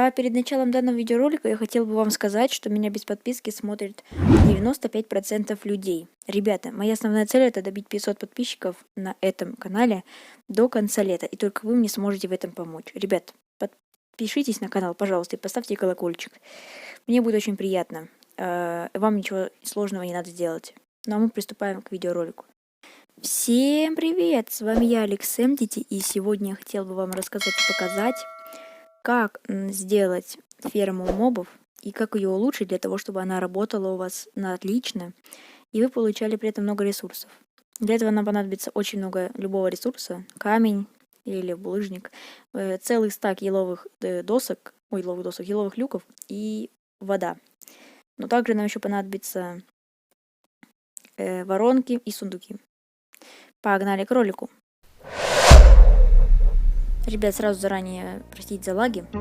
А перед началом данного видеоролика я хотел бы вам сказать, что меня без подписки смотрит 95% людей. Ребята, моя основная цель — это добить 500 подписчиков на этом канале до конца лета, и только вы мне сможете в этом помочь. Ребят, подпишитесь на канал, пожалуйста, и поставьте колокольчик. Мне будет очень приятно. Вам ничего сложного не надо сделать. Ну а мы приступаем к видеоролику. Всем привет! С вами я, Алекс Эмдити, и сегодня я хотел бы вам рассказать и показать, как сделать ферму мобов и как ее улучшить для того, чтобы она работала у вас на отлично, и вы получали при этом много ресурсов. Для этого нам понадобится очень много любого ресурса: камень или булыжник, целый стак еловых еловых люков и вода. Но также нам еще понадобятся воронки и сундуки. Погнали к ролику. Ребят, сразу заранее простите за лаги. I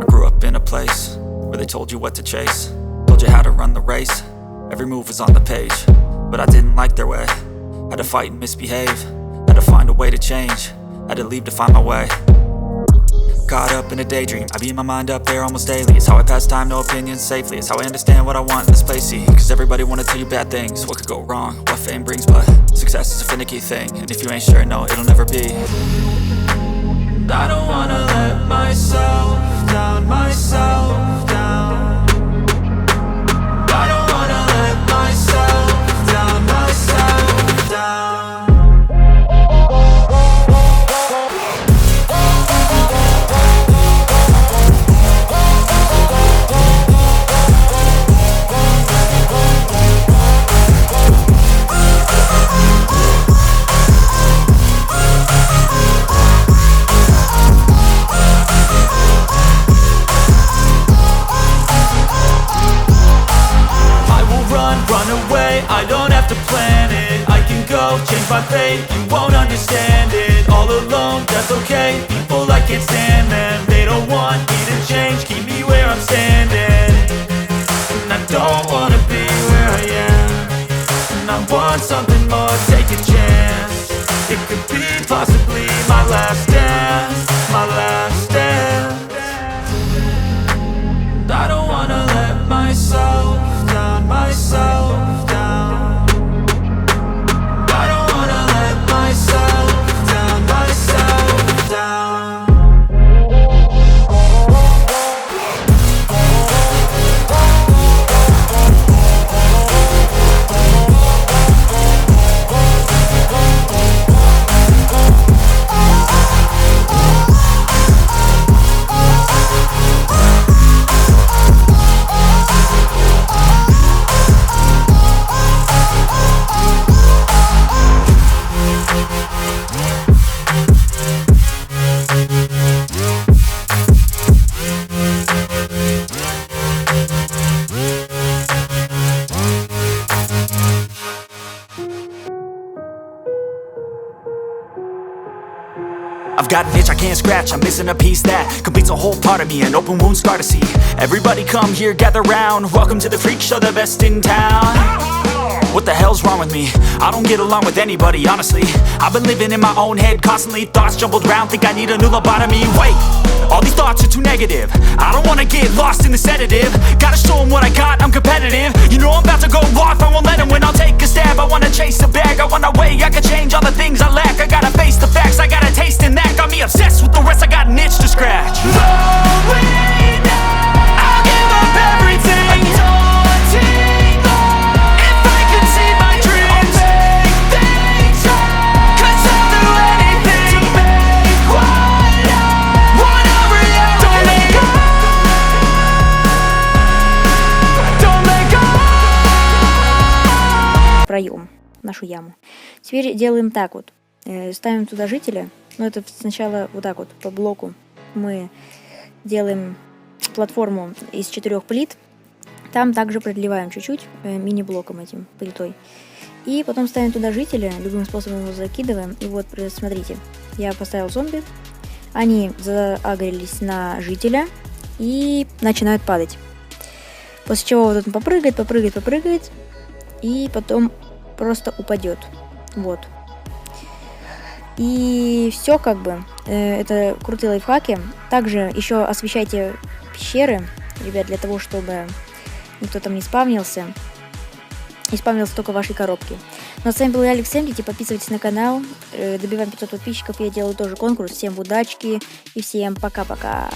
grew up in a place where they told you what to chase, told you how to run the race. Every move was on the page, but I didn't like their way. Had to fight and misbehave, had to find a way to change, had to leave to find my way. Caught up in a daydream, I beat my mind up there almost daily. It's how I pass time, no opinions safely. It's how I understand what I want in this place, see. Cause everybody wanna tell you bad things, what could go wrong, what fame brings. But success is a finicky thing, and if you ain't sure, no, it'll never be. I don't wanna let myself down, myself down. I don't wanna let myself down, myself down. I don't have to plan it, I can go change my fate. You won't understand it, all alone, that's okay. People, I can't stand them, they don't want me to change. Keep me where I'm standing, and I don't wanna be where I am. And I want something more, take a chance. It could be possibly my last dance, my last dance. I don't wanna let myself down, myself down. I don't wanna let myself down, myself down. I've got an itch I can't scratch, I'm missing a piece that completes a whole part of me, an open wound scar to see. Everybody come here, gather round, welcome to the freak show, the best in town. What the hell's wrong with me? I don't get along with anybody, honestly. I've been living in my own head constantly, thoughts jumbled round, think I need a new lobotomy. Wait, all these thoughts are too negative, I don't wanna get lost in the sedative. Gotta show them what I got, I'm competitive. You know I'm about to go off, I won't let them win, I'll take a stab. I wanna chase the bag, I want a way I can change all the things I lack. I gotta face the facts, I got a taste in that. Got me obsessed with the rest, I got an itch to scratch. Going down, I'll give up everything. Daunting though, if I could see my dreams, I'll make things right. 'Cause I'll do anything to make what I want a reality. Don't let go, don't let go. Проем нашу яму. Теперь делаем так вот. Ставим туда жителя. Но это сначала вот так вот по блоку мы делаем платформу из 4 плит. Там также продлеваем чуть-чуть мини-блоком этим, плитой. И потом ставим туда жителя, любым способом его закидываем. И вот, смотрите, я поставил зомби. Они заагрились на жителя и начинают падать. После чего вот он попрыгает, и потом просто упадет. Вот. И все как бы. Это крутые лайфхаки. Также еще освещайте пещеры, ребят, для того, чтобы никто там не спавнился. И спавнился только ваши коробки. Ну а с вами был я, Алекс Эмдити. Подписывайтесь на канал. Добиваем 500 подписчиков. Я делаю тоже конкурс. Всем удачки и всем пока-пока.